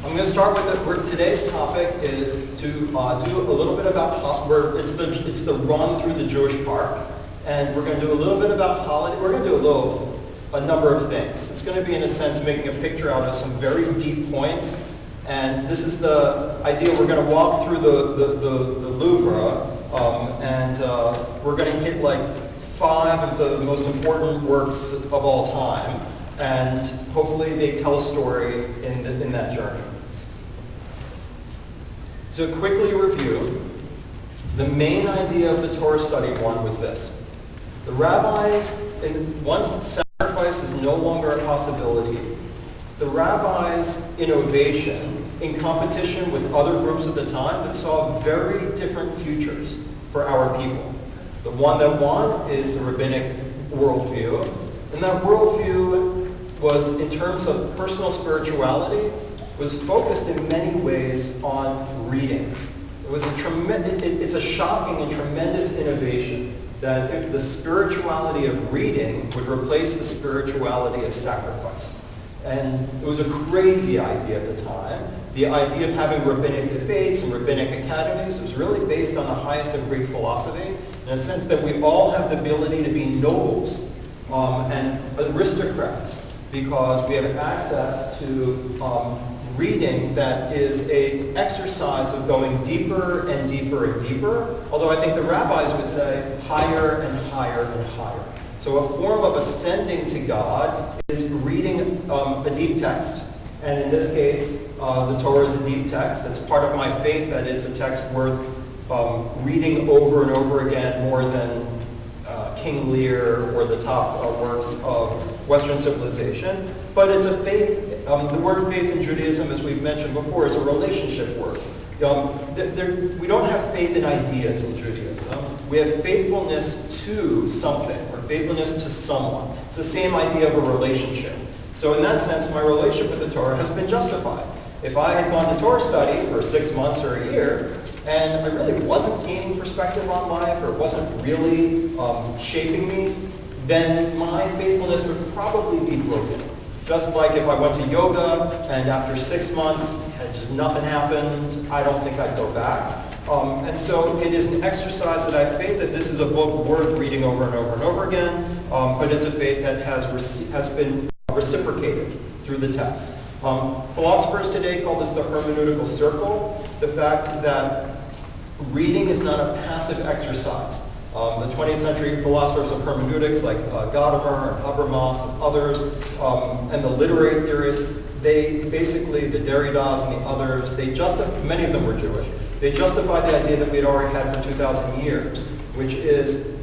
I'm going to start with today's topic is to do a little bit about, it's the run through the Jewish park, and we're going to do a little bit about holiday. We're going to do a number of things. It's going to be, in a sense, making a picture out of some very deep points, and this is the idea. We're going to walk through the Louvre, and we're going to hit like 5 of the most important works of all time, and hopefully they tell a story in that journey. To quickly review, the main idea of the Torah study one was this. The rabbis, once sacrifice is no longer a possibility, the rabbis' innovation in competition with other groups at the time that saw very different futures for our people. The one that won is the rabbinic worldview, and that worldview was, in terms of personal spirituality, was focused in many ways on reading. It was it's a shocking and tremendous innovation that the spirituality of reading would replace the spirituality of sacrifice. And it was a crazy idea at the time. The idea of having rabbinic debates and rabbinic academies was really based on the highest of Greek philosophy, in a sense that we all have the ability to be nobles and aristocrats because we have access to reading that is an exercise of going deeper and deeper and deeper, although I think the rabbis would say higher and higher and higher. So a form of ascending to God is reading a deep text. And in this case, the Torah is a deep text. It's part of my faith that it's a text worth reading over and over again more than King Lear or the top works of Western civilization. But it's a faith. The word faith in Judaism, as we've mentioned before, is a relationship word. We don't have faith in ideas in Judaism. We have faithfulness to something, or faithfulness to someone. It's the same idea of a relationship. So in that sense, my relationship with the Torah has been justified. If I had gone to Torah study for 6 months or a year, and I really wasn't gaining perspective on life, or wasn't really shaping me, then my faithfulness would probably be broken. Just like if I went to yoga and after 6 months and just nothing happened, I don't think I'd go back. And so it is an exercise that I have faith that this is a book worth reading over and over and over again, but it's a faith that has been reciprocated through the text. Philosophers today call this the hermeneutical circle, the fact that reading is not a passive exercise. The 20th century philosophers of hermeneutics like Gadamer and Habermas and others, and the literary theorists, they basically, the Derridas and the others, many of them were Jewish, they justified the idea that we had already had for 2,000 years, which is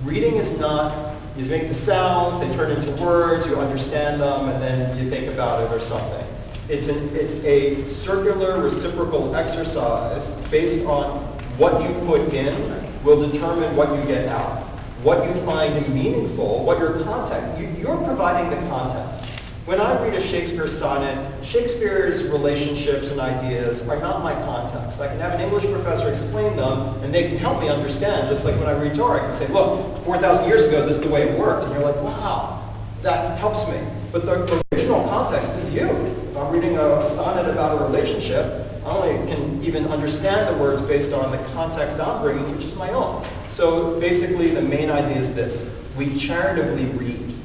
reading is not, you make the sounds, they turn into words, you understand them, and then you think about it or something. It's a circular reciprocal exercise based on what you put in will determine what you get out. What you find meaningful, what your context, you're providing the context. When I read a Shakespeare sonnet, Shakespeare's relationships and ideas are not my context. I can have an English professor explain them, and they can help me understand, just like when I read Torah. I can say, look, 4,000 years ago, this is the way it worked. And you're like, wow, that helps me. But the original context is you. If I'm reading a sonnet about a relationship, I only can even understand the words based on the context I'm bringing, which is my own. So basically, the main idea is this. We charitably read.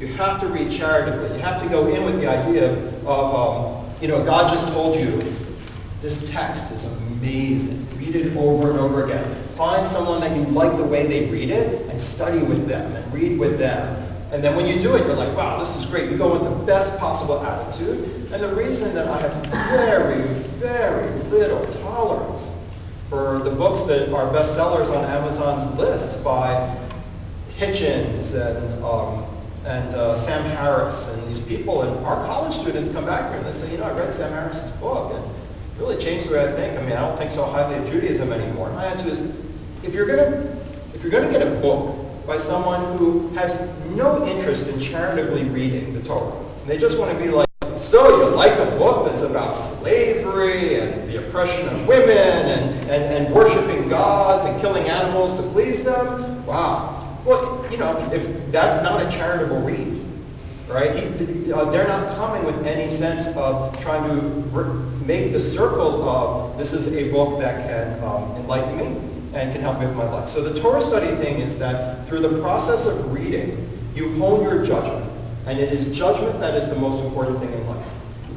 You have to read charitably. You have to go in with the idea of, God just told you, this text is amazing. Read it over and over again. Find someone that you like the way they read it and study with them and read with them. And then when you do it, you're like, wow, this is great. You go with the best possible attitude. And the reason that I have very, very little tolerance for the books that are bestsellers on Amazon's list by Hitchens and Sam Harris and these people, and our college students come back here and they say, I read Sam Harris's book and it really changed the way I think. I mean, I don't think so highly of Judaism anymore. My attitude is, if you're gonna get a book by someone who has no interest in charitably reading the Torah, and they just want to be like, so you like a book that's about slavery and the oppression of women and worshiping gods and killing animals to please them? Wow. Well, if that's not a charitable read, right? They're not coming with any sense of trying to make the circle of, this is a book that can enlighten me and can help me with my life. So the Torah study thing is that through the process of reading, you hone your judgment. And it is judgment that is the most important thing in life.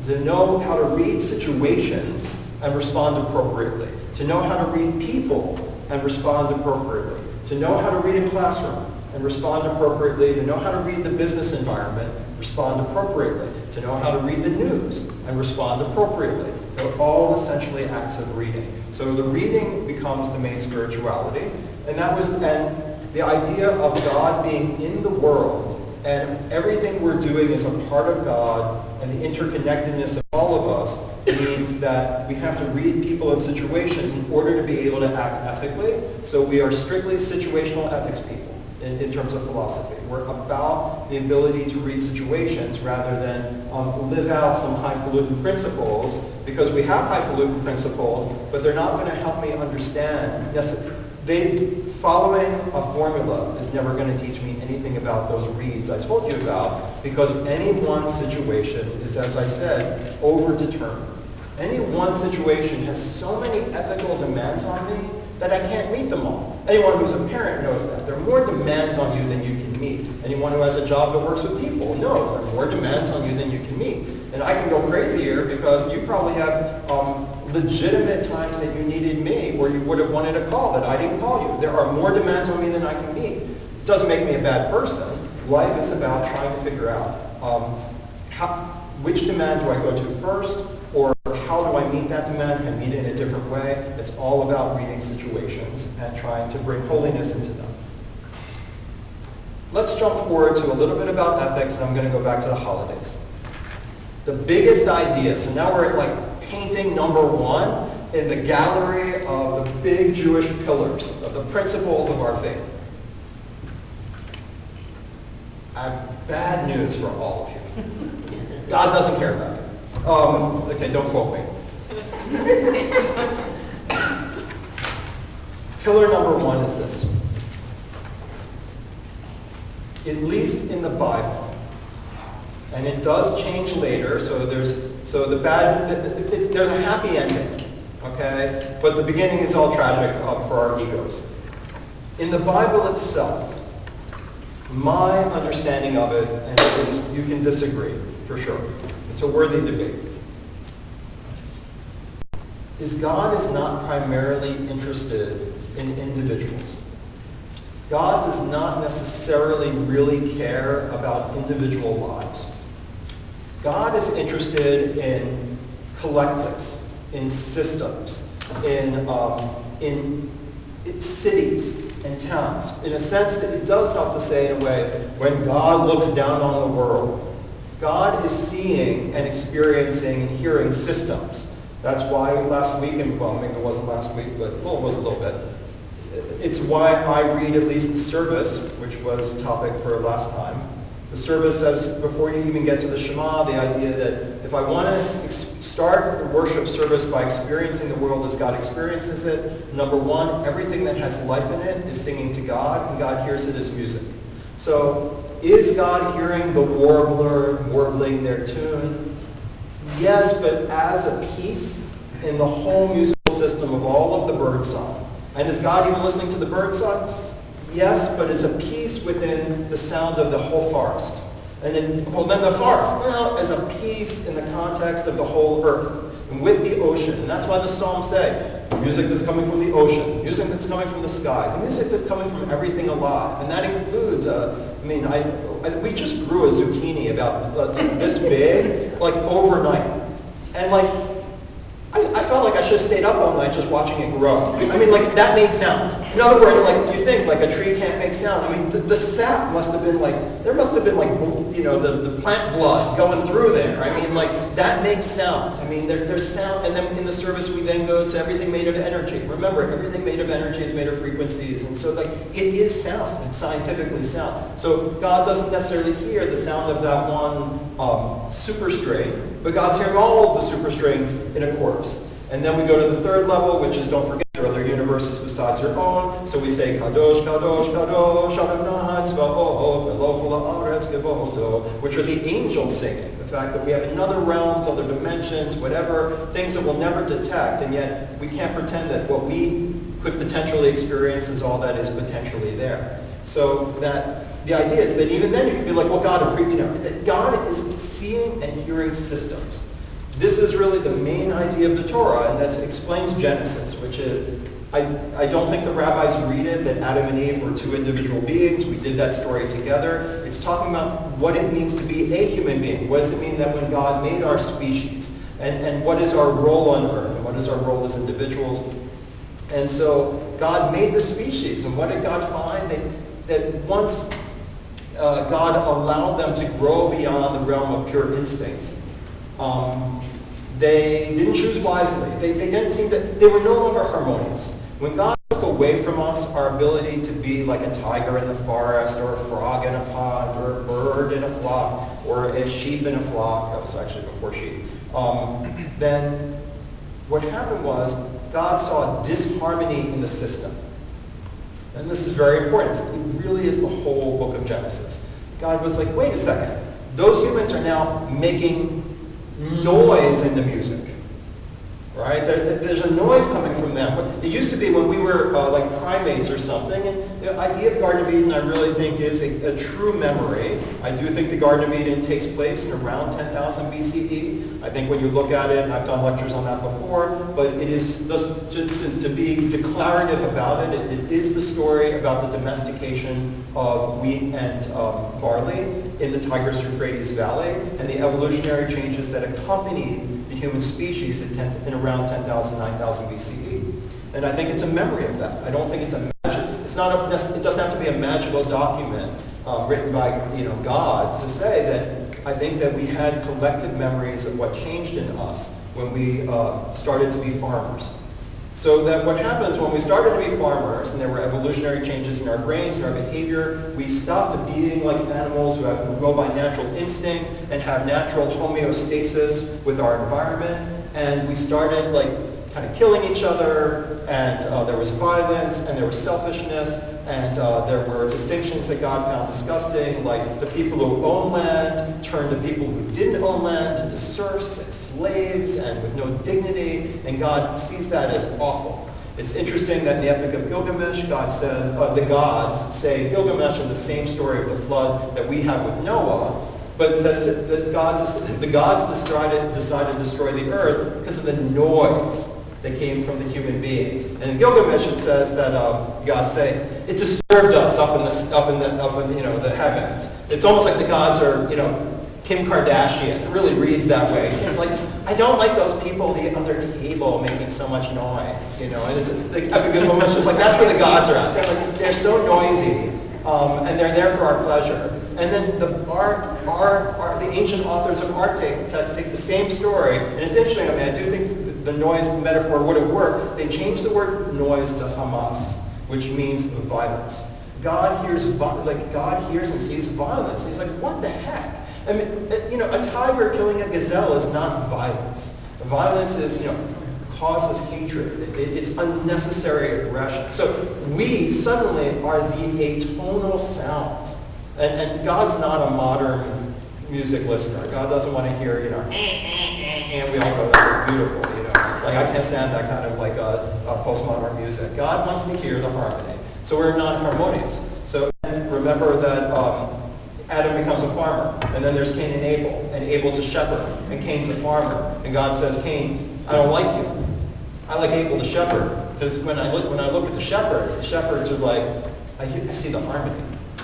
To know how to read situations and respond appropriately. To know how to read people and respond appropriately. To know how to read a classroom and respond appropriately. To know how to read the business environment, respond appropriately. To know how to read the news and respond appropriately. They're all essentially acts of reading. So the reading becomes the main spirituality. And the idea of God being in the world and everything we're doing is a part of God, and the interconnectedness of all of us means that we have to read people and situations in order to be able to act ethically. So we are strictly situational ethics people in terms of philosophy. We're about the ability to read situations rather than live out some highfalutin principles, because we have highfalutin principles, but they're not going to help me understand. Yes, following a formula is never going to teach me anything about those reads I told you about, because any one situation is, as I said, overdetermined. Any one situation has so many ethical demands on me that I can't meet them all. Anyone who's a parent knows that. There are more demands on you than you can meet. Anyone who has a job that works with people knows there are more demands on you than you can meet. And I can go crazy here because you probably have legitimate times that you needed me or you would have wanted a call that I didn't call you. There are more demands on me than I can meet. It doesn't make me a bad person. Life is about trying to figure out which demand do I go to first, or how do I meet that demand? Can I meet it in a different way? It's all about reading situations and trying to bring holiness into them. Let's jump forward to a little bit about ethics, and I'm going to go back to the holidays. The biggest idea, so now we're at like painting number one in the gallery of the big Jewish pillars, of the principles of our faith. I have bad news for all of you. God doesn't care about you. Okay, don't quote me. Pillar number one is this. At least in the Bible, and it does change later, there's a happy ending, okay? But the beginning is all tragic for our egos. In the Bible itself, my understanding of it, and you can disagree, for sure. It's a worthy debate. Is God is not primarily interested in individuals. God does not necessarily really care about individual lives. God is interested in collectives, in systems, in cities and towns. In a sense that it does help to say in a way, when God looks down on the world, God is seeing and experiencing and hearing systems. That's why last week, and well, maybe it wasn't last week, but well, it was a little bit. It's why I read at least the service, which was topic for last time. The service says, before you even get to the Shema, the idea that if I want to start the worship service by experiencing the world as God experiences it, number one, everything that has life in it is singing to God, and God hears it as music. So, is God hearing the warbler warbling their tune? Yes, but as a piece in the whole musical system of all of the birdsong. And is God even listening to the birdsong? Yes, but as a piece within the sound of the whole forest. And then the forest, well, as a piece in the context of the whole earth, and with the ocean. And that's why the Psalms say, the music that's coming from the ocean, the music that's coming from the sky, the music that's coming from everything alive. And that includes, we just grew a zucchini about this big, like overnight. And I felt like I should have stayed up all night just watching it grow. I mean, like, that made sound. In other words, like, you think, like, a tree can't make sound. I mean, the sap must have been, like, there must have been, like, the plant blood going through there. I mean, like, that makes sound. I mean, there's sound, and then in the service we then go to everything made of energy. Remember, everything made of energy is made of frequencies. And so, like, it is sound. It's scientifically sound. So God doesn't necessarily hear the sound of that one super string, but God's hearing all of the super strings in a chorus. And then we go to the third level, which is, don't forget, there are other universal universes besides your own. So we say, Kadosh, Kadosh, Kadosh, Adonai Tzvaot, Meloch ha'aretz kevodo, which are the angels singing. The fact that we have another realms, other dimensions, whatever, things that we'll never detect, and yet we can't pretend that what we could potentially experience is all that is potentially there. So that the idea is that even then you could be like, well, God is seeing and hearing systems. This is really the main idea of the Torah, and that explains Genesis, which is, I don't think the rabbis read it that Adam and Eve were two individual beings. We did that story together. It's talking about what it means to be a human being. What does it mean that when God made our species? And what is our role on earth? And what is our role as individuals? And so God made the species. And what did God find? That once God allowed them to grow beyond the realm of pure instinct, they didn't choose wisely. They didn't seem to, they were no longer harmonious. When God took away from us our ability to be like a tiger in the forest, or a frog in a pond, or a bird in a flock, or a sheep in a flock, that was actually before sheep, then what happened was God saw disharmony in the system. And this is very important. It really is the whole book of Genesis. God was like, wait a second. Those humans are now making noise in the music, right? There's a noise coming from them. It used to be when we were like primates or something, and the idea of Garden of Eden, I really think, is a true memory. I do think the Garden of Eden takes place in around 10,000 BCE. I think when you look at it, and I've done lectures on that before, but it is just to be declarative about it. It is the story about the domestication of wheat and barley in the Tigris-Euphrates Valley, and the evolutionary changes that accompanied the human species in around 10,000, 9,000 BCE. And I think it's a memory of that. I don't think it's a magic. It doesn't have to be a magical document written by God to say that. I think that we had collective memories of what changed in us when we started to be farmers. So that what happens when we started to be farmers, and there were evolutionary changes in our brains and our behavior, we stopped being like animals who go by natural instinct and have natural homeostasis with our environment, and we started like kind of killing each other, and there was violence, and there was selfishness, and there were distinctions that God found disgusting, like the people who own land turned the people who didn't own land into serfs and slaves and with no dignity, and God sees that as awful. It's interesting that in the Epic of Gilgamesh, God said, the gods say Gilgamesh in the same story of the flood that we have with Noah, but it says that the gods decided to destroy the earth because of the noise that came from the human beings. And in Gilgamesh it says that God say it disturbed us up in the heavens. It's almost like the gods are Kim Kardashian. It really reads that way. It's like, I don't like those people at the other table making so much noise. And it's like Epic of Gilgamesh is like that's where the gods are at. They're so noisy, and they're there for our pleasure. And then the ancient authors of art take the same story, and it's interesting. I do think the noise metaphor would have worked. They changed the word noise to Hamas, which means violence. God hears and sees violence. He's like, what the heck? I mean, a tiger killing a gazelle is not violence. Violence is, causes hatred. It's unnecessary aggression. So we suddenly are the atonal sound. And God's not a modern music listener. God doesn't want to hear, and we all go, that's beautiful, Like, I can't stand that kind of like postmodern music. God wants to hear the harmony. So we're not harmonious. So remember that Adam becomes a farmer, and then there's Cain and Abel, and Abel's a shepherd, and Cain's a farmer. And God says, Cain, I don't like you. I like Abel the shepherd, because when I look at the shepherds are like, I see the harmony.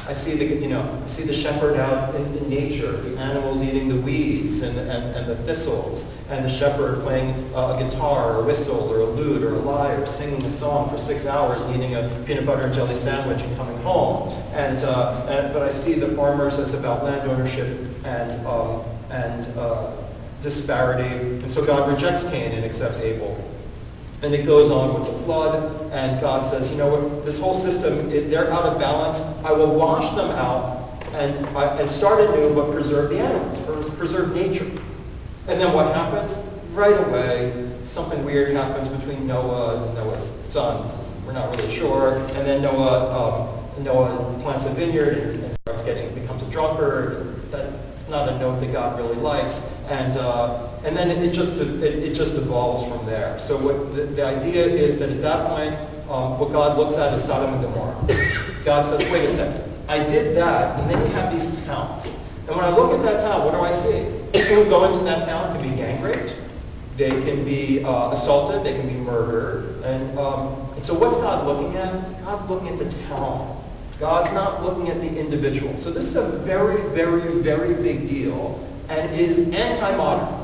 I see the shepherd out in nature, the animals eating the weeds and the thistles, and the shepherd playing a guitar or a whistle or a lute or a lyre, singing a song for 6 hours, and eating a peanut butter and jelly sandwich and coming home. But I see the farmers as about land ownership and disparity. And so God rejects Cain and accepts Abel. And it goes on with the flood, and God says, you know what, this whole system, they're out of balance. I will wash them out and start anew, but preserve the animals, preserve nature. And then what happens? Right away, something weird happens between Noah and Noah's sons. We're not really sure. And then Noah plants a vineyard and becomes a drunkard. That's not a note that God really likes. And then it just evolves from there. So what the idea is that at that point, what God looks at is Sodom and Gomorrah. God says, wait a second, I did that, and then you have these towns. And when I look at that town, what do I see? People who go into that town can be gang raped, they can be assaulted, they can be murdered. And so what's God looking at? God's looking at the town. God's not looking at the individual. So this is a very, very, very big deal, and is anti-modern.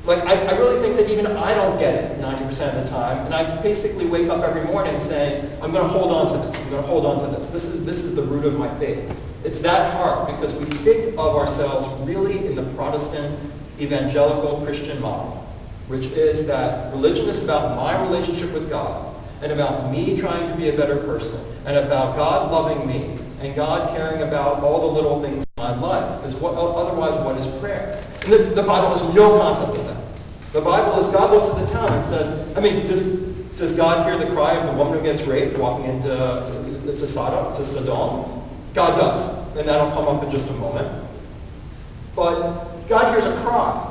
Like, I really think that even I don't get it 90% of the time, and I basically wake up every morning saying, I'm going to hold on to this, I'm going to hold on to this. This is the root of my faith. It's that hard because we think of ourselves really in the Protestant, evangelical, Christian model, which is that religion is about my relationship with God, and about me trying to be a better person, and about God loving me, and God caring about all the little things in my life. Because otherwise, what is prayer? And the Bible has no concept of that. The Bible is, God looks at the town and says, I mean, does God hear the cry of the woman who gets raped walking into Sodom? God does. And that'll come up in just a moment. But God hears a cry.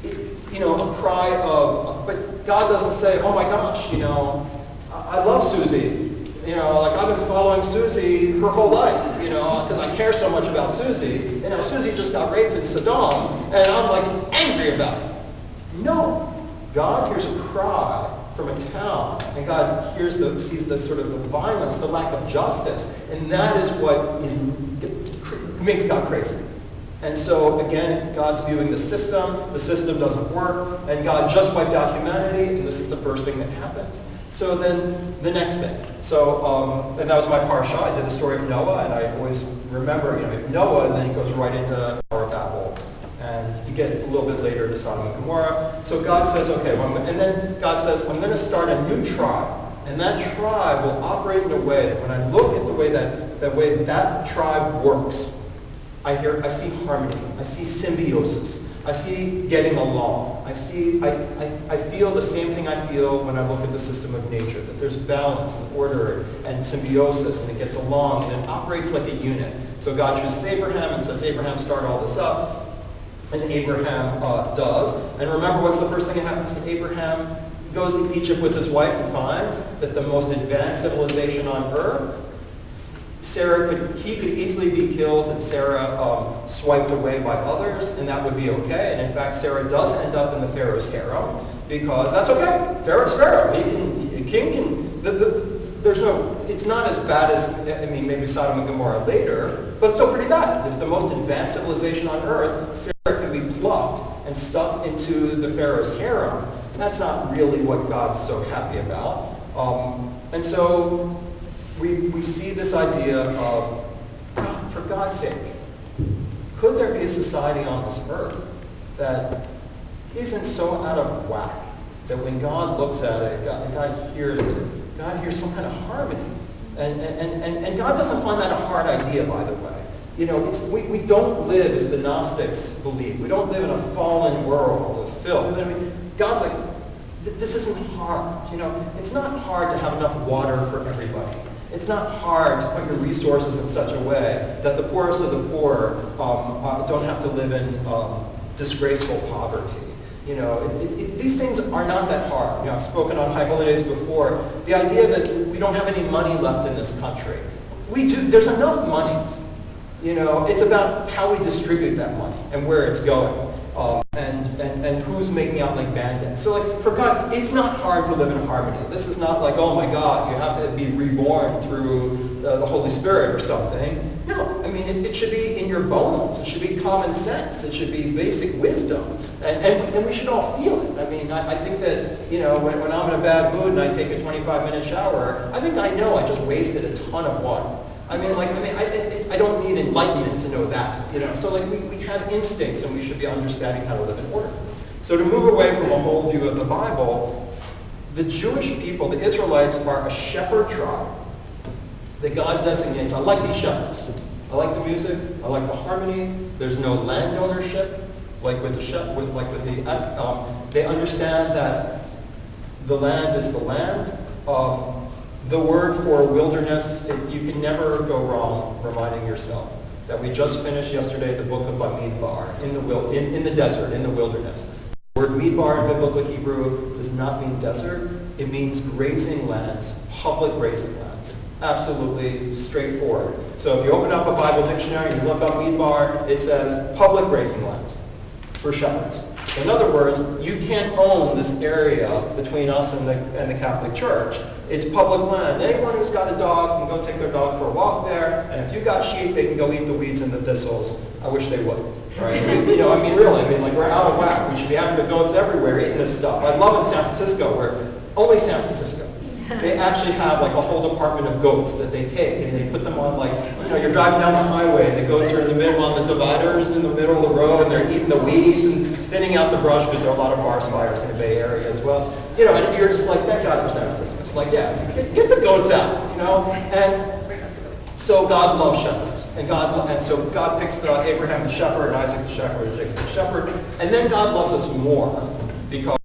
A cry of, but God doesn't say, oh my gosh, I love Susie. I've been following Susie her whole life, because I care so much about Susie. Susie just got raped in Sodom, and I'm angry about it. No. God hears a cry from a town, and God sees the sort of the violence, the lack of justice, and that is what makes God crazy. And so, again, God's viewing the system doesn't work, and God just wiped out humanity, and this is the first thing that happens. So then, the next thing. So, and that was my parsha. I did the story of Noah, and I always remember, Noah, and then he goes right into Tower of Babel, and you get a little bit later to Sodom and Gomorrah. So God says, okay, and then God says, I'm going to start a new tribe, and that tribe will operate in a way that when I look at the way that tribe works, I see harmony. I see symbiosis. I see getting along. I feel the same thing I feel when I look at the system of nature, that there's balance and order and symbiosis, and it gets along, and it operates like a unit. So God chooses Abraham and says, Abraham, start all this up. And Abraham does. And remember, what's the first thing that happens to Abraham? He goes to Egypt with his wife and finds that the most advanced civilization on earth, he could easily be killed and Sarah swiped away by others, and that would be okay. And in fact, Sarah does end up in the Pharaoh's harem, because that's okay. Pharaoh's Pharaoh. It's not as bad as, maybe Sodom and Gomorrah later, but still pretty bad. If the most advanced civilization on earth, Sarah can be plucked and stuck into the Pharaoh's harem, that's not really what God's so happy about. And so we see this idea of, God, for God's sake, could there be a society on this earth that isn't so out of whack that when God looks at it, God hears it, God hears some kind of harmony. And God doesn't find that a hard idea, by the way. We don't live as the Gnostics believe. We don't live in a fallen world of filth. God's like, this isn't hard. It's not hard to have enough water for everybody. It's not hard to put your resources in such a way that the poorest of the poor don't have to live in disgraceful poverty. These things are not that hard. I've spoken on high holidays before. The idea that we don't have any money left in this country. We do. There's enough money. It's about how we distribute that money and where it's going. And who's making out like bandits. So for God, it's not hard to live in harmony. This is not like, oh my God, you have to be reborn through the Holy Spirit or something. No, it should be in your bones. It should be common sense. It should be basic wisdom. And we should all feel it. I think that, when I'm in a bad mood and I take a 25-minute shower, I think I know I just wasted a ton of water. I don't need enlightenment to know that, So we have instincts, and we should be understanding how to live in order. So to move away from a whole view of the Bible, the Jewish people, the Israelites, are a shepherd tribe that God designates. I like these shepherds. I like the music. I like the harmony. There's no land ownership, like with they understand that the land is the land. The word for wilderness, you can never go wrong reminding yourself that we just finished yesterday the book of Bamidbar, in the desert, in the wilderness. The word midbar in biblical Hebrew does not mean desert. It means grazing lands, public grazing lands. Absolutely straightforward. So if you open up a Bible dictionary and you look up midbar, it says public grazing lands for shepherds. In other words, you can't own this area between us and the Catholic Church. It's public land. Anyone who's got a dog can go take their dog for a walk there, and if you got sheep, they can go eat the weeds and the thistles. I wish they would. Right? Really, like we're out of whack. We should be having the goats everywhere eating this stuff. I love in San Francisco, where only San Francisco, they actually have like a whole department of goats that they take, and they put them on you're driving down the highway, and the goats are in the middle on the dividers in the middle of the road, and they're eating the weeds and thinning out the brush because there are a lot of forest fires in the Bay Area as well. And you're just like, thank God for San Francisco. Like, yeah, get the goats out, And so God loves shepherds. And so God picks Abraham the shepherd, and Isaac the shepherd, and Jacob the shepherd. And then God loves us more because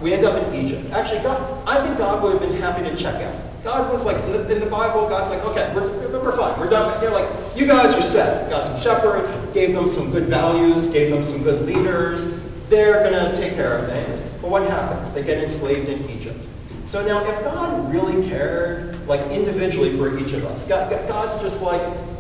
we end up in Egypt. Actually, I think God would have been happy to check out. God was like, in the Bible, God's like, okay, we're fine. We're done. You're like, you guys are set. Got some shepherds, gave them some good values, gave them some good leaders. They're going to take care of things. But what happens? They get enslaved in Egypt. So now, if God really cared, individually for each of us, God's just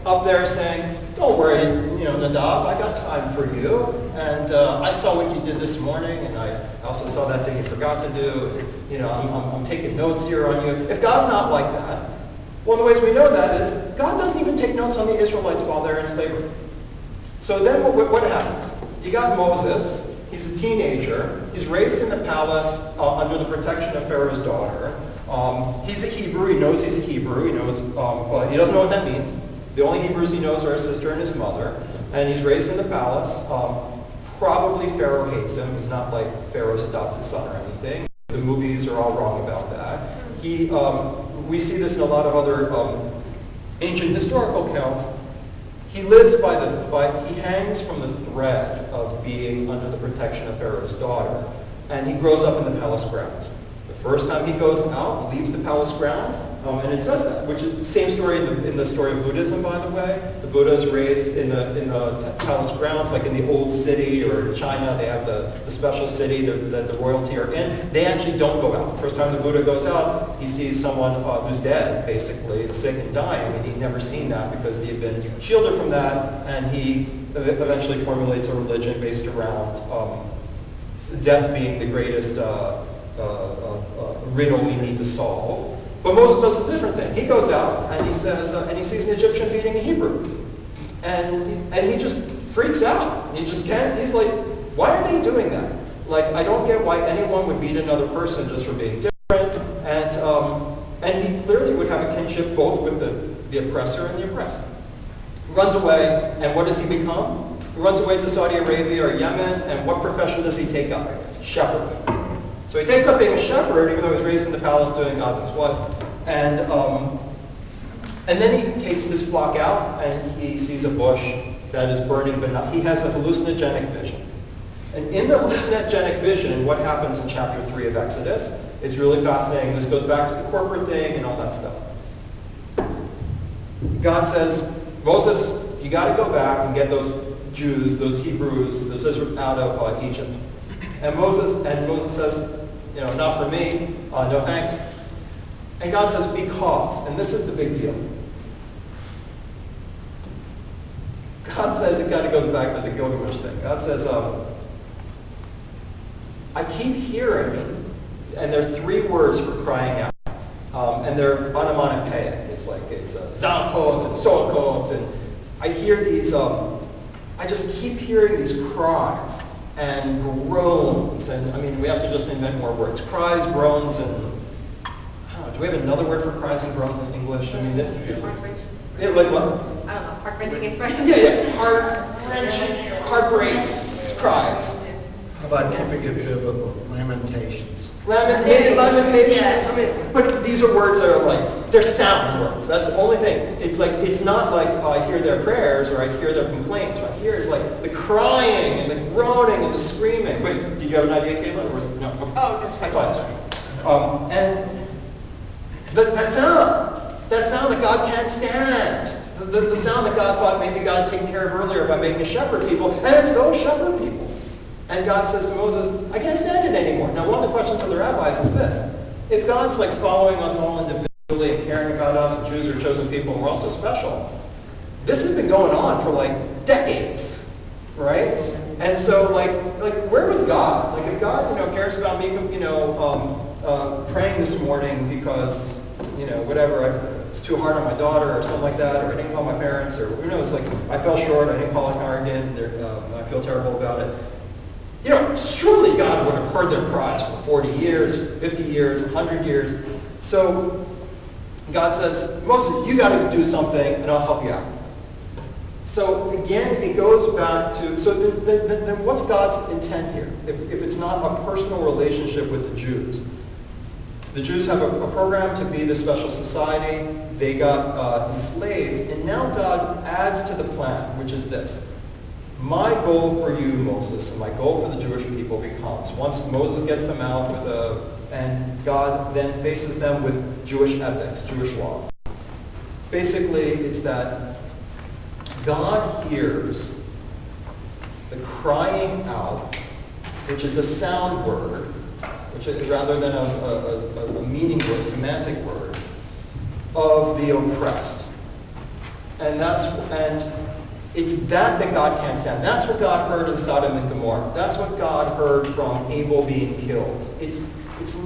up there saying, don't worry, Nadab, I got time for you. And I saw what you did this morning, and I also saw that thing you forgot to do. I'm taking notes here on you. If God's not like that, one of the ways we know that is God doesn't even take notes on the Israelites while they're in slavery. So then what happens? You got Moses. He's a teenager. He's raised in the palace under the protection of Pharaoh's daughter. He's a Hebrew. He knows he's a Hebrew. He knows, but he doesn't know what that means. The only Hebrews he knows are his sister and his mother. And he's raised in the palace. Probably Pharaoh hates him. He's not like Pharaoh's adopted son or anything. The movies are all wrong about that. We see this in a lot of other ancient historical accounts. He lives he hangs from the thread of being under the protection of Pharaoh's daughter, and he grows up in the palace grounds. The first time he goes out, leaves the palace grounds, and it says that, which is the same story in the story of Buddhism, by the way. The Buddha is raised in the palace grounds, like in the old city, or in China, they have the special city that the royalty are in. They actually don't go out. The first time the Buddha goes out, he sees someone who's dead, basically, sick and dying, and he'd never seen that because he had been shielded from that, and he eventually formulates a religion based around death being the greatest riddle we need to solve. But Moses does a different thing. He goes out and he says, and he sees an Egyptian beating a Hebrew, and he just freaks out. He just can't. He's like, why are they doing that? I don't get why anyone would beat another person just for being different. And he clearly would have a kinship both with the oppressor and the oppressed. He runs away, and what does he become? He runs away to Saudi Arabia or Yemen, and what profession does he take up? Shepherd. So he takes up being a shepherd, even though he was raised in the palace doing God knows what. And then he takes this flock out, and he sees a bush that is burning, but he has a hallucinogenic vision. And in the hallucinogenic vision, what happens in chapter 3 of Exodus, it's really fascinating. This goes back to the corporate thing and all that stuff. God says, Moses, you got to go back and get those Jews, those Hebrews, those Israel out of Egypt. And Moses says, not for me, no thanks. And God says, because, and this is the big deal. God says, it kind of goes back to the Gilgamesh thing. God says, I keep hearing, and there are 3 words for crying out, and they're onomatopoeic. It's zakot and sokot, and I hear these, I just keep hearing these cries and groans, and we have to just invent more words. Cries, groans, and do we have another word for cries and groans in English? Heart-wrenching expression. Yeah, heart-wrenching, heart breaks, cries. How about keeping it biblical? Lamentations. Lamentations. Yeah. But these are words that are they're sound words. That's the only thing. It's not like I hear their prayers or I hear their complaints. What I hear is the crying and the groaning and the screaming. Wait, did you have an idea, Caitlin? Or no? Oh, just I thought so. That sound that God can't stand. The sound that God thought maybe God had taken care of earlier by making a shepherd people, and it's those shepherd people. And God says to Moses, I can't stand it anymore. Now, one of the questions of the rabbis is this. If God's like following us all individually and caring about us, and Jews are chosen people, and we're all so special, this has been going on for like decades, right? And so, like where was God? Like, if God, cares about me, praying this morning because, whatever, it's too hard on my daughter or something like that, or I didn't call my parents, or who knows, like I fell short, I didn't call a congregant, I feel terrible about it. Surely God would have heard their cries for 40 years, 50 years, 100 years. So God says, Moses, you got to do something, and I'll help you out. So again, it goes back to, so then what's God's intent here? If it's not a personal relationship with the Jews. The Jews have a program to be the special society. They got enslaved, and now God adds to the plan, which is this. My goal for you, Moses, and my goal for the Jewish people becomes, once Moses gets them out and God then faces them with Jewish ethics, Jewish law. Basically, it's that God hears the crying out, which is a sound word, which is rather than a meaning word, semantic word, of the oppressed. And it's that God can't stand. That's what God heard in Sodom and Gomorrah. That's what God heard from Abel being killed. It's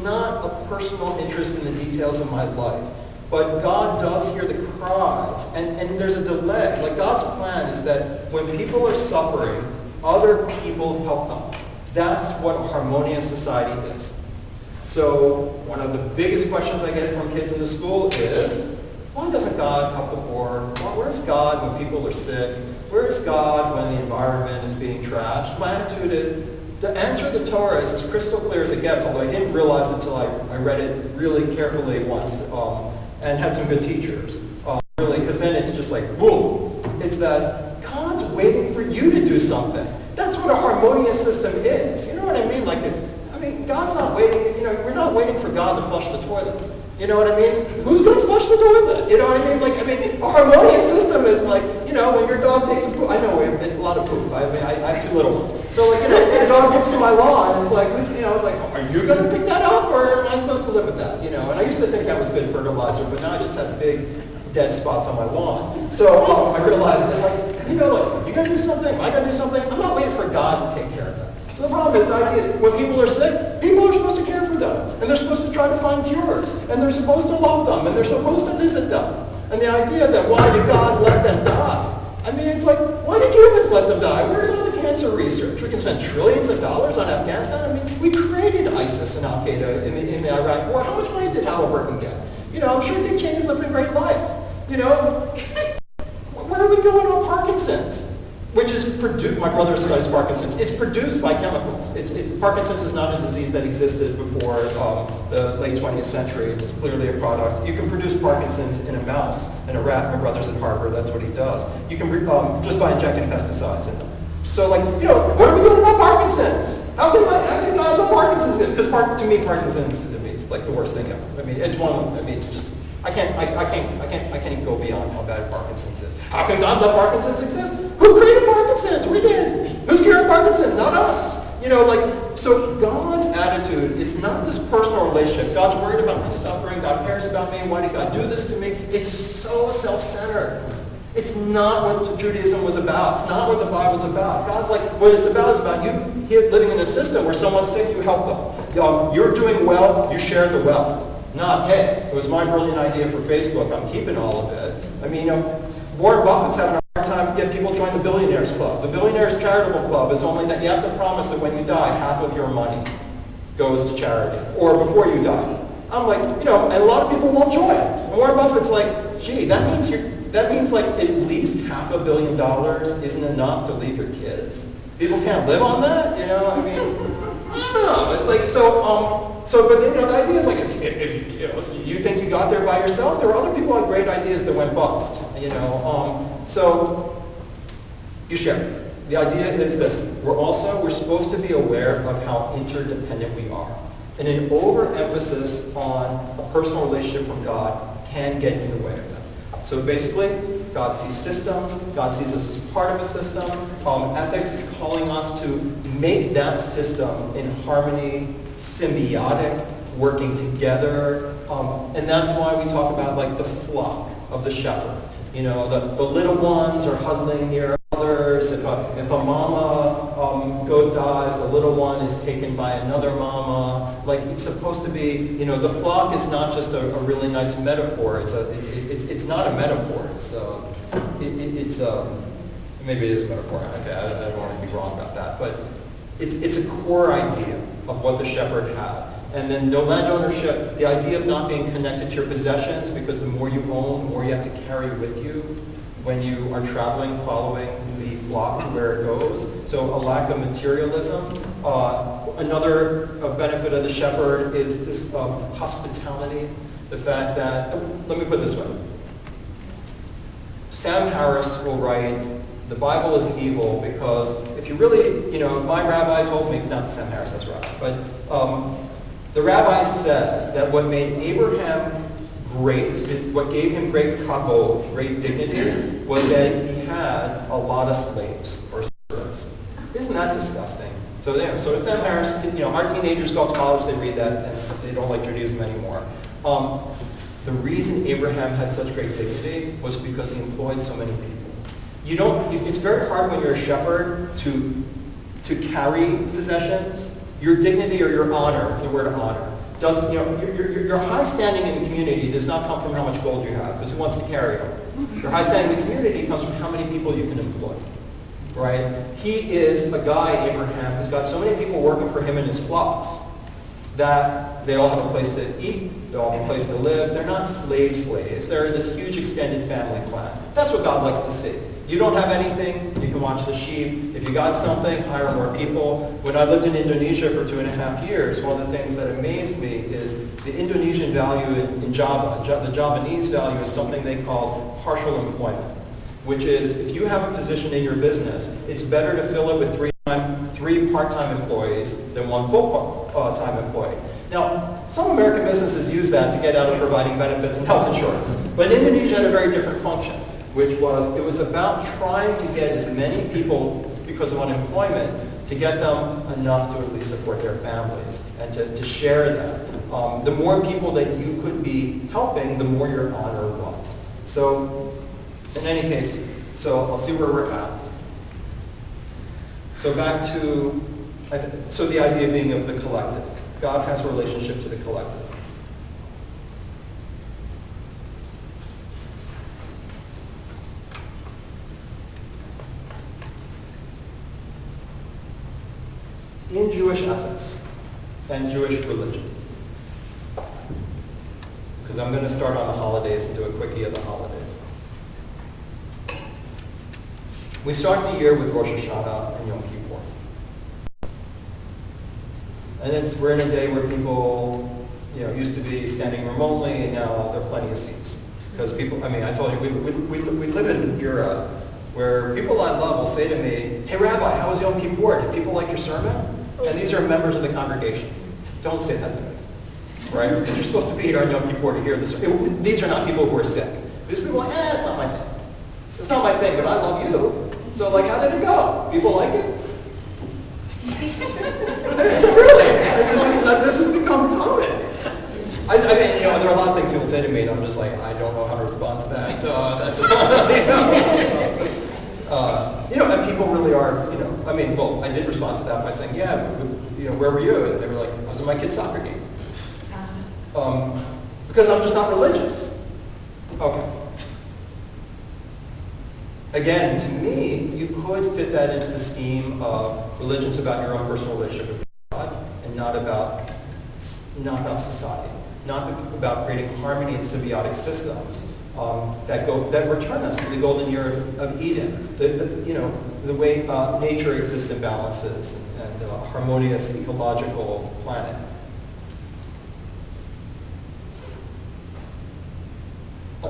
not a personal interest in the details of my life. But God does hear the cries. And there's a delay. Like, God's plan is that when people are suffering, other people help them. That's what a harmonious society is. So one of the biggest questions I get from kids in the school is, why doesn't God help the poor? Where's God when people are sick? Where's God when the environment is being trashed? My attitude is, the answer of the Torah is as crystal clear as it gets, although I didn't realize it until I read it really carefully once and had some good teachers. Really, because then it's just like, boom. It's that God's waiting for you to do something. That's what a harmonious system is. You know what I mean? God's not waiting, we're not waiting for God to flush the toilet. You know what I mean? Who's going to flush the toilet? You know what I mean? A harmonious system is like, when your dog takes a poop. I know it's a lot of poop. I have two little ones. So, your dog poops in my lawn, it's like, it's like, are you going to pick that up, or am I supposed to live with that? And I used to think that was good fertilizer, but now I just have big dead spots on my lawn. So I realized that, you got to do something. I got to do something. I'm not waiting for God to take care of that. So the problem is, the idea is, when people are sick, people are supposed to care for them. And they're supposed to try to find cures. And they're supposed to love them. And they're supposed to visit them. And the idea that, why did God let them die? It's like, why did humans let them die? Where's all the cancer research? We can spend trillions of dollars on Afghanistan. We created ISIS and Al-Qaeda in the Iraq War. How much money did Halliburton get? I'm sure Dick Cheney's lived a great life. Where are we going on Parkinson's? Which is produced, my brother studies Parkinson's, it's produced by chemicals. Parkinson's is not a disease that existed before the late 20th century. It's clearly a product. You can produce Parkinson's in a mouse, in a rat. My brother's at Harvard, that's what he does. You can, just by injecting pesticides in them. So what are we doing about Parkinson's? How can God know Parkinson's is? Because to me, Parkinson's, it's like the worst thing ever. It's one of them, it's just, I can't go beyond how bad Parkinson's is. How can God let Parkinson's exist? Who created Parkinson's? We did. Who's curing Parkinson's? Not us. So God's attitude, it's not this personal relationship. God's worried about my suffering. God cares about me. Why did God do this to me? It's so self-centered. It's not what Judaism was about. It's not what the Bible's about. God's like, what it's about is about you living in a system where someone's sick, you help them. You're doing well, you share the wealth. Not, hey, it was my brilliant idea for Facebook, I'm keeping all of it. Warren Buffett's having a hard time to get people to join the Billionaires Club. The Billionaires Charitable Club is only that you have to promise that when you die, half of your money goes to charity, or before you die. I'm like, and a lot of people won't join. And Warren Buffett's like, gee, that means like at least $500 million isn't enough to leave your kids. People can't live on that, I don't know. It's like, but the idea is like, if you think you got there by yourself, there are other people who had great ideas that went bust, So you share. The idea is this: we're supposed to be aware of how interdependent we are. And an overemphasis on a personal relationship from God can get in the way of that. So basically, God sees systems. God sees us as part of a system. Ethics is calling us to make that system in harmony, symbiotic, working together. And that's why we talk about like the flock of the shepherd. You know, the little ones are huddling near others. If a mama goat dies, the little one is taken by another mama. Like it's supposed to be, you know, the flock is not just a really nice metaphor. It's not a metaphor. It's maybe it is a metaphor. Okay, I don't want to be wrong about that, but it's a core idea of what the shepherd had. And then no land ownership, the idea of not being connected to your possessions, because the more you own, the more you have to carry with you when you are traveling, following the flock to where it goes. So a lack of materialism. Another benefit of the shepherd is this hospitality. The fact that, let me put it this way. Sam Harris will write, the Bible is evil because if you really, you know, my rabbi told me, not Sam Harris, that's right, but the rabbi said that what made Abraham great, what gave him great kavod, great dignity, was that he had a lot of slaves or servants. Isn't that disgusting? So there, so Sam Harris, you know, our teenagers go to college, they read that, and they don't like Judaism anymore. The reason Abraham had such great dignity was because he employed so many people. You don't. It's very hard when you're a shepherd to carry possessions. Your dignity or your honor, it's the word honor, doesn't, you know, your high standing in the community does not come from how much gold you have, because who wants to carry it? Your high standing in the community comes from how many people you can employ, right? He is a guy, Abraham, who's got so many people working for him in his flocks that they all have a place to eat, they all have a place to live. They're not slaves. They're this huge extended family clan. That's what God likes to see. You don't have anything, you can watch the sheep. If you got something, hire more people. When I lived in Indonesia for 2.5 years, one of the things that amazed me is the Indonesian value in Java. The Javanese value is something they call partial employment, which is if you have a position in your business, it's better to fill it with three part-time employees than one full-time employee. Now, some American businesses use that to get out of providing benefits and health insurance, but Indonesia had a very different function, which was, it was about trying to get as many people, because of unemployment, to get them enough to at least support their families and to share that. The more people that you could be helping, the more your honor was. So, in any case, so I'll see where we're at. So back to, so the idea being of the collective. God has a relationship to the collective. In Jewish ethics and Jewish religion, because I'm going to start on the holidays and do a quickie of the holidays. We start the year with Rosh Hashanah and Yom Kippur. And we're in a day where people, you know, used to be standing remotely, and now there are plenty of seats. Because people, I mean, I told you, we live in an era where people I love will say to me, "Hey Rabbi, how was Yom Kippur? Did people like your sermon?" And these are members of the congregation. Don't say that to me, right? Because you're supposed to be here on Yom Kippur to hear this. These are not people who are sick. These people are like, it's not my thing. It's not my thing, but I love you. So like, how did it go? People like it? Really? This has become common. I mean, you know, there are a lot of things people say to me, and I'm just like, I don't know how to respond to that. That's, you know, and people really are, you know, I mean, well, I did respond to that by saying, yeah, you know, where were you? And they were like, I was at my kid's soccer game. Because I'm just not religious. Okay. Again, to me, you could fit that into the scheme of religion's about your own personal relationship with God, and not about society, not about creating harmony and symbiotic systems that return us to the golden year of Eden. You know, the way nature exists in balances and a harmonious ecological planet.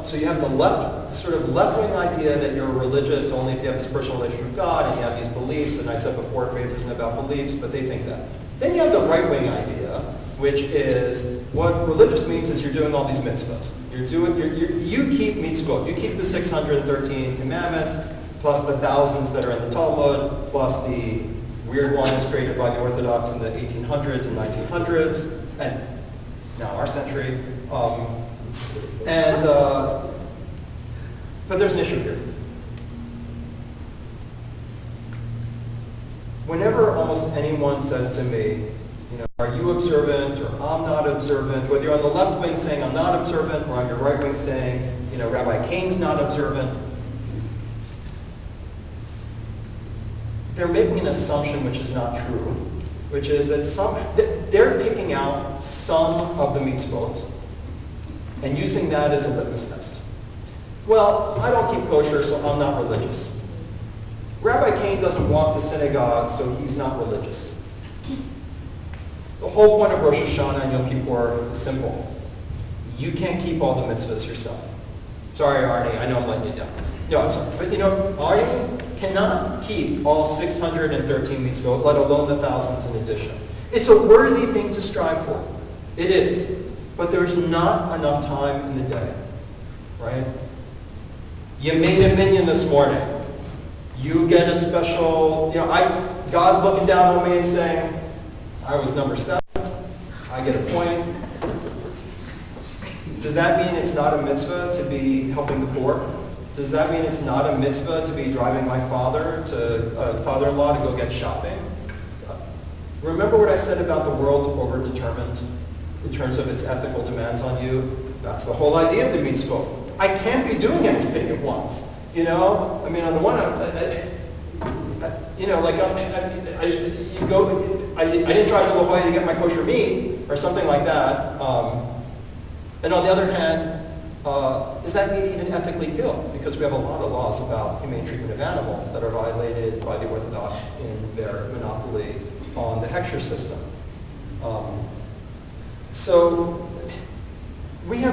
So you have the sort of left-wing idea that you're religious only if you have this personal relationship with God and you have these beliefs. And I said before, faith isn't about beliefs, but they think that. Then you have the right-wing idea, which is what religious means is you're doing all these mitzvahs. You keep mitzvot. You keep the 613 commandments, plus the thousands that are in the Talmud, plus the weird ones created by the Orthodox in the 1800s and 1900s, and now our century. But there's an issue here. Whenever almost anyone says to me, are you observant or I'm not observant, whether you're on the left wing saying I'm not observant or on your right wing saying, Rabbi Kane's not observant, they're making an assumption which is not true, which is that they're picking out some of the mitzvot and using that as a litmus test. Well, I don't keep kosher, so I'm not religious. Rabbi Kane doesn't walk to synagogue, so he's not religious. The whole point of Rosh Hashanah and Yom Kippur is simple. You can't keep all the mitzvahs yourself. Sorry, Arnie, I know I'm letting you down. No, I'm sorry. But Arnie cannot keep all 613 mitzvot, let alone the thousands in addition. It's a worthy thing to strive for. It is. But there's not enough time in the day. Right? You made a minyan this morning. You get a special, God's looking down on me and saying, I was number 7. I get a point. Does that mean it's not a mitzvah to be helping the poor? Does that mean it's not a mitzvah to be driving my father-in-law to go get shopping? Remember what I said about the world's overdetermined in terms of its ethical demands on you? That's the whole idea of the mitzvah. I can't be doing everything at once. On the one hand, I didn't drive to La Jolla to get my kosher meat or something like that. And on the other hand, is that meat even ethically killed? Because we have a lot of laws about humane treatment of animals that are violated by the Orthodox in their monopoly on the hechsher system. So we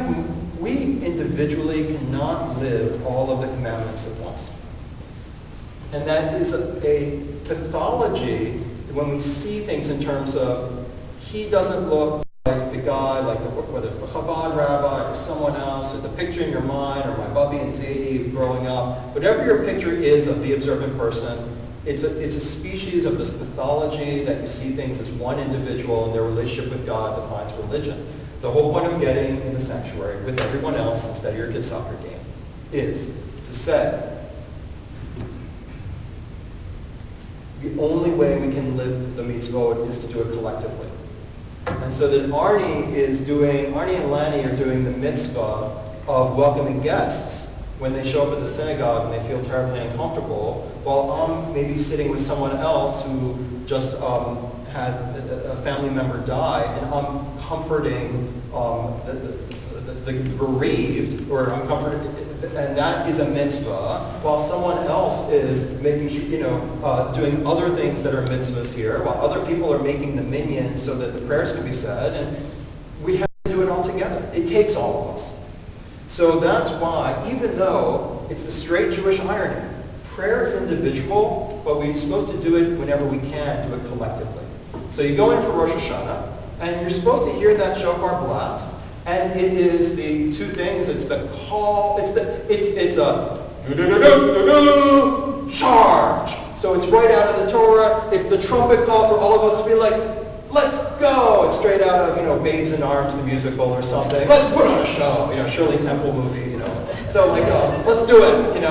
individually cannot live all of the commandments at once. And that is a pathology when we see things in terms of he doesn't look like the guy, whether it's the Chabad rabbi or someone else, or the picture in your mind, or my Bubby and Zadie growing up, whatever your picture is of the observant person, it's a species of this pathology that you see things as one individual and their relationship with God defines religion. The whole point of getting in the sanctuary with everyone else instead of your kid's soccer game is to say, the only way we can live the mitzvot is to do it collectively. And so that Arnie and Lanny are doing the mitzvah of welcoming guests when they show up at the synagogue and they feel terribly uncomfortable, while I'm maybe sitting with someone else who just had a family member die, and I'm comforting the bereaved, or I'm comforting, and that is a mitzvah, while someone else is making sure, doing other things that are mitzvahs here, while other people are making the minyan so that the prayers can be said, and we have to do it all together. It takes all of us. So that's why, even though it's the straight Jewish irony, prayer is individual, but we're supposed to do it whenever we can, do it collectively. So you go in for Rosh Hashanah, and you're supposed to hear that shofar blast, and it is the two things. It's the call. It's a charge. So it's right out of the Torah. It's the trumpet call for all of us to be like, let's go. It's straight out of Babes in Arms, the musical, or something. Let's put on a show. Shirley Temple movie. So let's do it.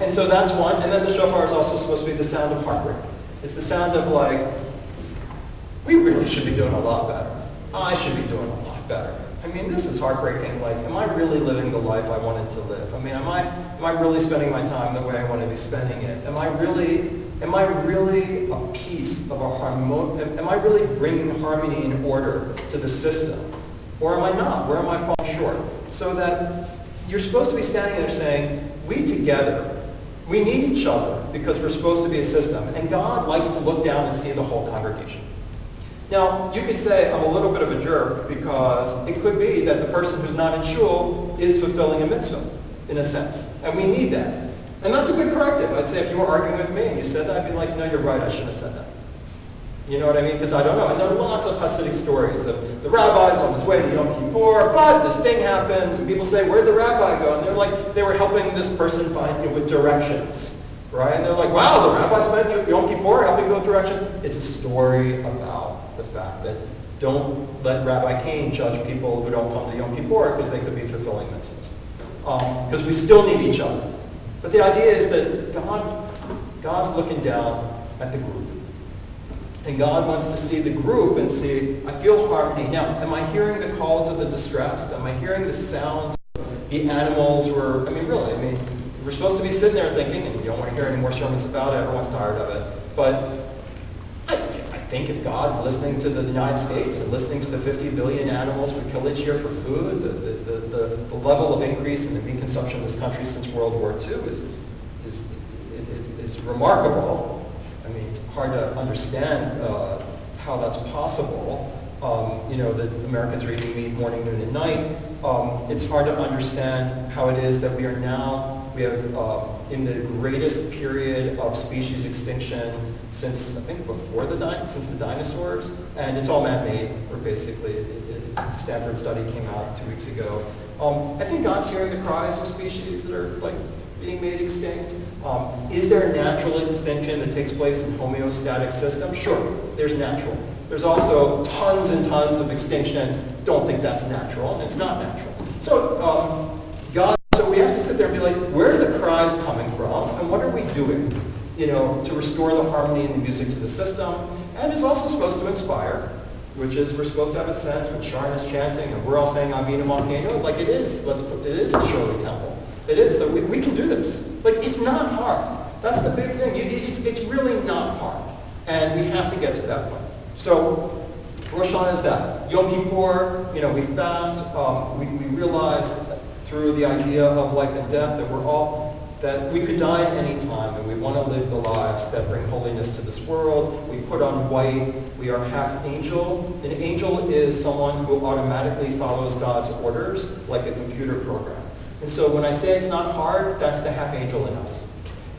And so that's one. And then the shofar is also supposed to be the sound of heartbreak. It's the sound of we really should be doing a lot better. I should be doing a lot better. This is heartbreaking. Am I really living the life I wanted to live? Am I really spending my time the way I want to be spending it? Am I really a piece of a harmonious? Am I really bringing harmony and order to the system? Or am I not? Where am I falling short? So that you're supposed to be standing there saying, we together, we need each other because we're supposed to be a system. And God likes to look down and see the whole congregation. Now, you could say I'm a little bit of a jerk because it could be that the person who's not in shul is fulfilling a mitzvah, in a sense. And we need that. And that's a good corrective. I'd say if you were arguing with me and you said that, I'd be like, no, you're right, I shouldn't have said that. You know what I mean? Because I don't know. And there are lots of Hasidic stories of the rabbi's on his way to Yom Kippur, but this thing happens, and people say, where'd the rabbi go? And they're like, they were helping this person find with directions, right? And they're like, wow, the rabbi spent Yom Kippur helping go with directions. It's a story about the fact that don't let Rabbi Cain judge people who don't come to Yom Kippur because they could be fulfilling mitzvahs. Because we still need each other. But the idea is that God's looking down at the group. And God wants to see the group and see, I feel harmony. Now, am I hearing the calls of the distressed? Am I hearing the sounds of the animals? Really, we're supposed to be sitting there thinking, and you don't want to hear any more sermons about it, everyone's tired of it. But I think if God's listening to the United States and listening to the 50 billion animals we kill each year for food, the level of increase in the meat consumption in this country since World War II is remarkable. It's hard to understand how that's possible. That Americans are eating meat morning, noon, and night. It's hard to understand how it is that we have in the greatest period of species extinction since, I think, since the dinosaurs, and it's all man-made. Or basically, a Stanford study came out 2 weeks ago. I think God's hearing the cries of species that are being made extinct. Is there a natural extinction that takes place in homeostatic systems? Sure, there's natural. There's also tons and tons of extinction. Don't think that's natural, and it's not natural. So so we have to sit there and be like, where are the cries coming from, and what are we doing, to restore the harmony and the music to the system? And it's also supposed to inspire, which is we're supposed to have a sense when Sharon is chanting and we're all saying Avinu Malkeinu, like it is the Shirley Temple. It is that we can do this. It's not hard. That's the big thing. It's really not hard, and we have to get to that point. So Rosh Hashanah is that. Yom Kippur, we fast. We realize through the idea of life and death that we could die at any time, and we want to live the lives that bring holiness to this world. We put on white. We are half angel. An angel is someone who automatically follows God's orders, like a computer program. And so when I say it's not hard, that's the half angel in us.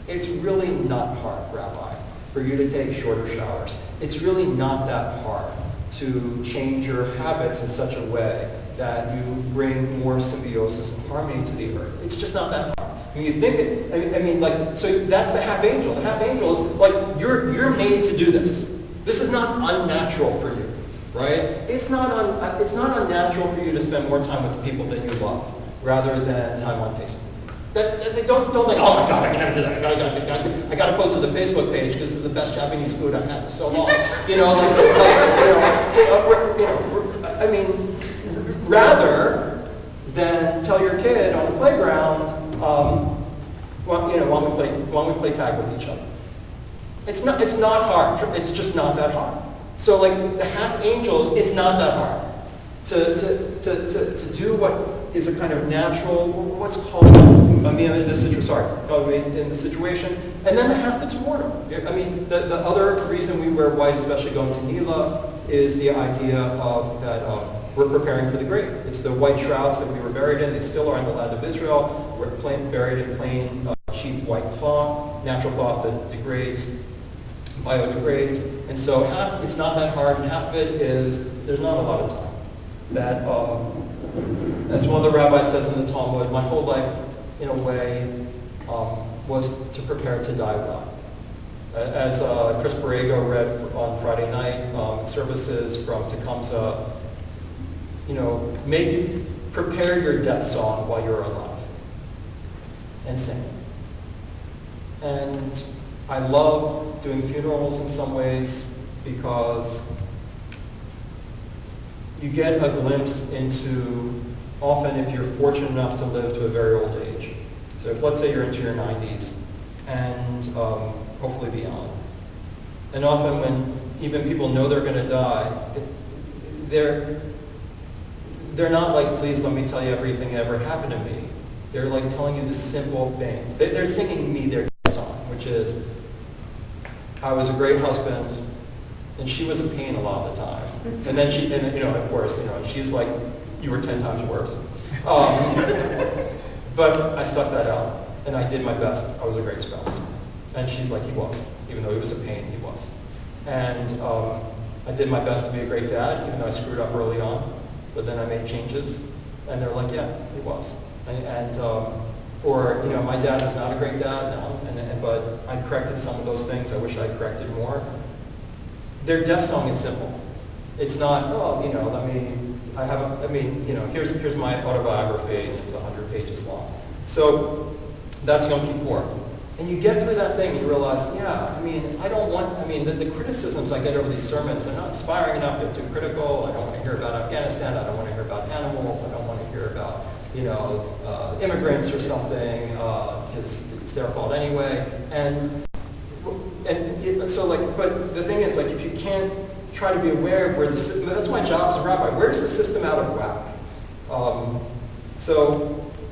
It's really not hard, Rabbi, for you to take shorter showers. It's really not that hard to change your habits in such a way that you bring more symbiosis and harmony to the earth. It's just not that hard. You think it, so that's the half angel. The half angel is you're made to do this. This is not unnatural for you, right? It's not unnatural for you to spend more time with the people that you love rather than time on Facebook. They don't think, oh my God, I can never do that. I got to post to the Facebook page because this is the best Japanese food I've had for so long. Rather than tell your kid on the playground, why don't we play tag with each other? It's not hard. It's just not that hard. So the half angels, it's not that hard to do what is a kind of natural, what's called, in the situation, and then the half that's mortal. The other reason we wear white, especially going to Nila, is the idea of that we're preparing for the grave. It's the white shrouds that we were buried in. They still are in the land of Israel. We're buried in plain, cheap white cloth, natural cloth that degrades, biodegrades. And so it's not that hard, and half of it is there's not a lot of time. That, as one of the rabbis says in the Talmud, my whole life, in a way, was to prepare to die well. As Chris Borrego read on Friday night services from Tecumseh, prepare your death song while you're alive and sing it. And I love doing funerals in some ways because you get a glimpse into, often if you're fortunate enough to live to a very old age. So if, let's say, you're into your 90s and hopefully beyond. And often when even people know they're going to die, they're not like, please let me tell you everything that ever happened to me. They're telling you the simple things. They're singing me their song, which is, I was a great husband, and she was a pain a lot of the time. And then of course, she's like, you were 10 times worse. But I stuck that out, and I did my best. I was a great spouse. And she's like, he was. Even though he was a pain, he was. And I did my best to be a great dad, even though I screwed up early on. But then I made changes, and they're like, yeah, he was. Or, my dad was not a great dad now, but I corrected some of those things I wish I corrected more. Their death song is simple. It's not, here's my autobiography, and it's 100 pages long. So that's Yom Kippur. And you get through that thing, and you realize, the criticisms I get over these sermons, they're not inspiring enough, they're too critical. I don't want to hear about Afghanistan, I don't want to hear about animals, I don't want to hear about, immigrants or something, because it's their fault anyway. But the thing is, if you can't try to be aware of where that's my job as a rabbi, where's the system out of whack?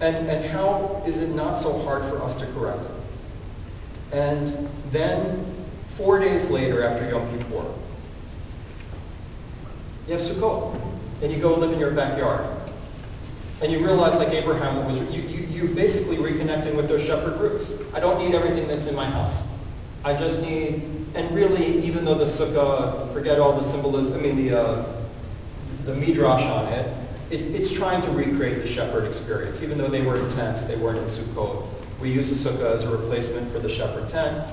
And how is it not so hard for us to correct it? And then 4 days later, after Yom Kippur, you have Sukkot, and you go live in your backyard. And you realize, like Abraham, you basically reconnecting with those shepherd roots. I don't need everything that's in my house. I just need, and really, even though the sukkah, forget all the symbolism, the midrash on it, it's trying to recreate the shepherd experience. Even though they were in tents, they weren't in Sukkot. We use the sukkah as a replacement for the shepherd tent.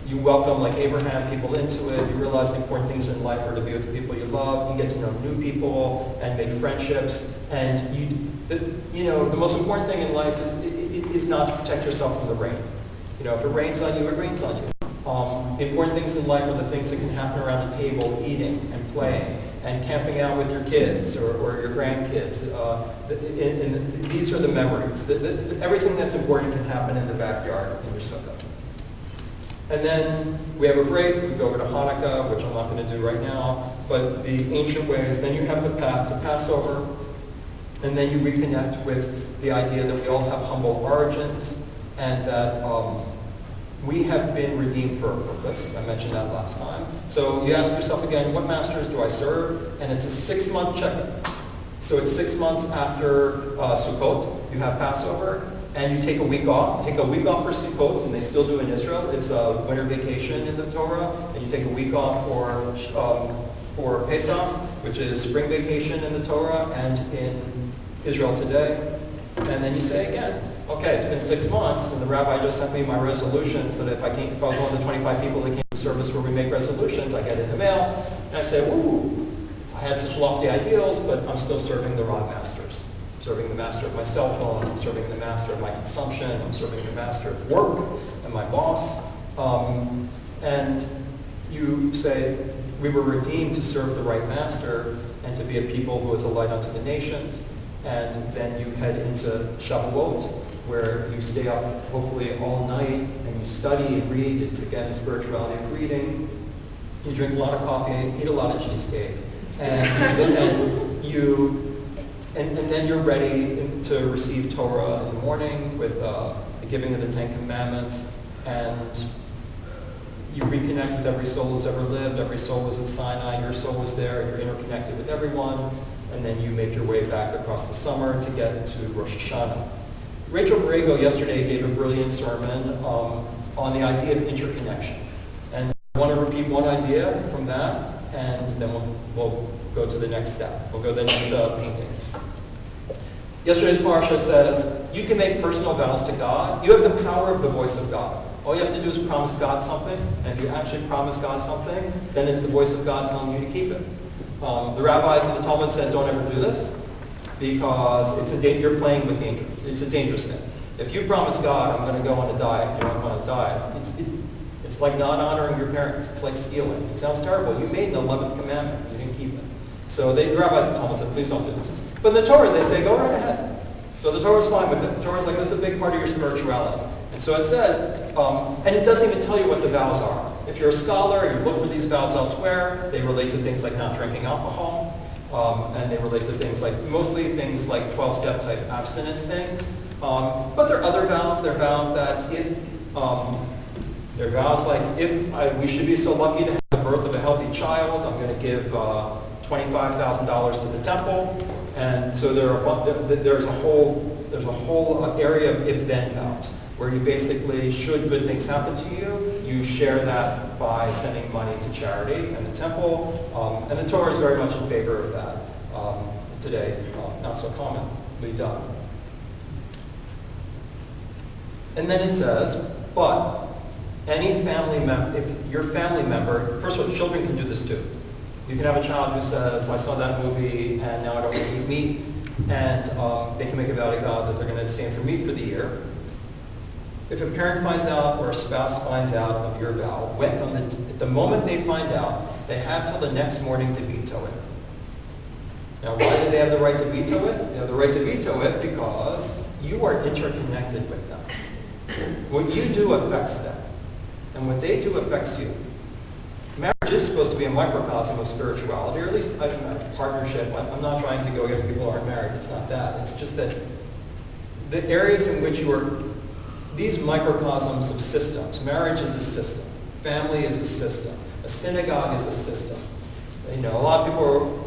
You welcome, like Abraham, people into it. You realize the important things in life are to be with the people you love. You get to know new people and make friendships. And the most important thing in life is not to protect yourself from the rain. If it rains on you, it rains on you. The important things in life are the things that can happen around the table, eating and playing and camping out with your kids or your grandkids. These are the memories. Everything that's important can happen in the backyard in your sukkah. And then we have a break. We go over to Hanukkah, which I'm not going to do right now. But the ancient ways. Then you have the path to Passover. And then you reconnect with the idea that we all have humble origins and that we have been redeemed for a purpose. I mentioned that last time. So you ask yourself again, what masters do I serve? And it's a 6-month check-in. So it's 6 months after Sukkot. You have Passover, and you take a week off. You take a week off for Sukkot, and they still do in Israel. It's a winter vacation in the Torah. And you take a week off for Pesach, which is spring vacation in the Torah and in Israel today. And then you say again, okay, it's been 6 months, and the rabbi just sent me my resolutions that if I was one of the 25 people that came to service where we make resolutions, I get it in the mail, and I say, ooh, I had such lofty ideals, but I'm still serving the wrong masters. I'm serving the master of my cell phone, I'm serving the master of my consumption, I'm serving the master of work and my boss. And you say, we were redeemed to serve the right master and to be a people who is a light unto the nations. And then you head into Shavuot, where you stay up hopefully all night and you study and read. It's again spirituality of reading. You drink a lot of coffee, eat a lot of cheesecake, and then you're ready to receive Torah in the morning with the giving of the 10 Commandments, and you reconnect with every soul who's ever lived. Every soul was in Sinai. Your soul was there. You're interconnected with everyone. And then you make your way back across the summer to get to Rosh Hashanah. Rachel Borrego yesterday gave a brilliant sermon on the idea of interconnection. And I want to repeat one idea from that, and then we'll go to the next step. We'll go to the next painting. Yesterday's parsha says, you can make personal vows to God. You have the power of the voice of God. All you have to do is promise God something, and if you actually promise God something, then it's the voice of God telling you to keep it. The rabbis in the Talmud said, don't ever do this, because you're playing with danger. It's a dangerous thing. If you promise God, I'm going to go on a diet, you don't want to diet, it's like not honoring your parents. It's like stealing. It sounds terrible. You made the 11th commandment. You didn't keep it. So the rabbis in the Talmud said, please don't do this. But in the Torah, they say, go right ahead. So the Torah's fine with it. The Torah's like, this is a big part of your spirituality. And so it says, and it doesn't even tell you what the vows are. If you're a scholar and you look for these vows elsewhere, they relate to things like not drinking alcohol, and they relate to things like, mostly things like 12-step type abstinence things. But there are other vows. There are vows that we should be so lucky to have the birth of a healthy child, I'm going to give $25,000 to the temple. And so there's a whole area of if-then vows, where you basically, should good things happen to you, you share that by sending money to charity and the temple, and the Torah is very much in favor of that. Today, not so commonly done. And then it says, but any family member, if your family member, first of all, children can do this too. You can have a child who says, I saw that movie and now I don't want to eat meat, and they can make a vow to God that they're going to abstain from meat for the year. If a parent finds out or a spouse finds out of your vow, at the moment they find out, they have till the next morning to veto it. Now, why do they have the right to veto it? They have the right to veto it because you are interconnected with them. What you do affects them, and what they do affects you. Marriage is supposed to be a microcosm of spirituality, or at least a partnership. I'm not trying to go against people who aren't married. It's not that. It's just that the areas in which you are, these microcosms of systems, marriage is a system, family is a system, a synagogue is a system. You know, a lot of people